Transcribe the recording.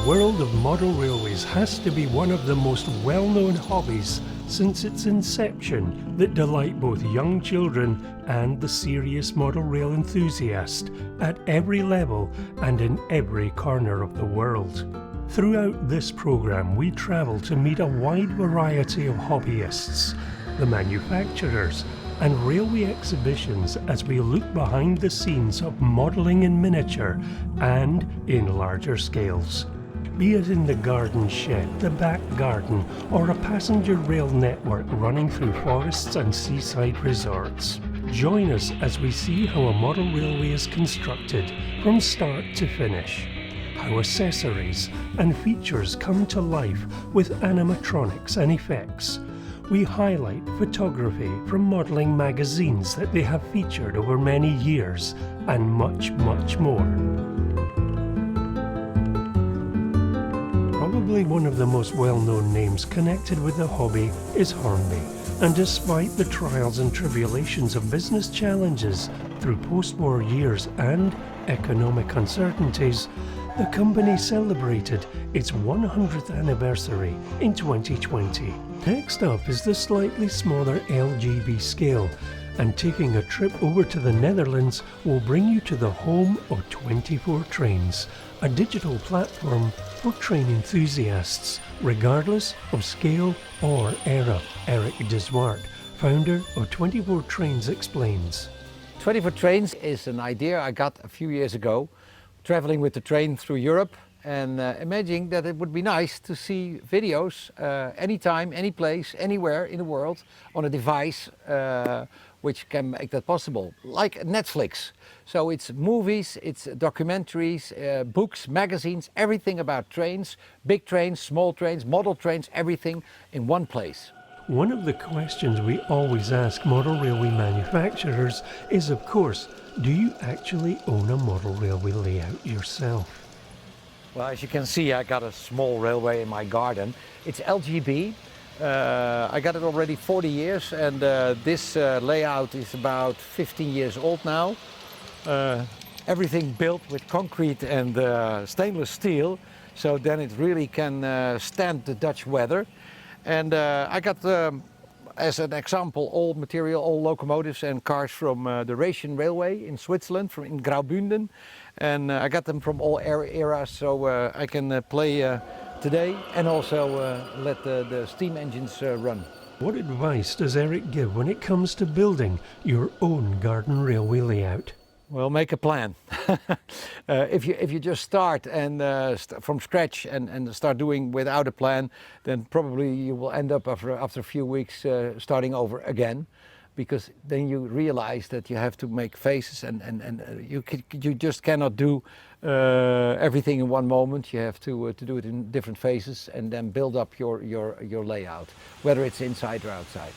world of model railways has to be one of the most well-known hobbies since its inception that delight both young children and the serious model rail enthusiast at every level and in every corner of the world. Throughout this program, we travel to meet a wide variety of hobbyists, the manufacturers, and railway exhibitions as we look behind the scenes of modelling in miniature and in larger scales. Be it in the garden shed, the back garden, or a passenger rail network running through forests and seaside resorts. Join us as we see how a model railway is constructed from start to finish, how accessories and features come to life with animatronics and effects. We highlight photography from modelling magazines that they have featured over many years, and much, much more. Probably one of the most well-known names connected with the hobby is Hornby, and despite the trials and tribulations of business challenges through post-war years and economic uncertainties, the company celebrated its 100th anniversary in 2020. Next up is the slightly smaller LGB scale, and taking a trip over to the Netherlands will bring you to the home of 24 Trains, a digital platform for train enthusiasts, regardless of scale or era. Eric de Zwart, founder of 24 Trains, explains. 24 Trains is an idea I got a few years ago, traveling with the train through Europe and imagining that it would be nice to see videos anytime, any place, anywhere in the world on a device which can make that possible, like Netflix. So it's movies, it's documentaries, books, magazines, everything about trains, big trains, small trains, model trains, everything in one place. One of the questions we always ask model railway manufacturers is, of course, do you actually own a model railway layout yourself? Well, as you can see, I got a small railway in my garden. It's LGB. I got it already 40 years, and this layout is about 15 years old now. Everything built with concrete and stainless steel, so then it really can stand the Dutch weather. And I got, as an example, all material, all locomotives and cars from the Rhaetian Railway in Switzerland, in Graubünden. And I got them from all eras, so I can play today and also let the steam engines run. What advice does Eric give when it comes to building your own garden railway layout? Well, make a plan. If you just start and from scratch and start doing without a plan, then probably you will end up after a few weeks starting over again, because then you realize that you have to make phases and you just cannot do everything in one moment. You have to do it in different phases and then build up your layout, whether it's inside or outside.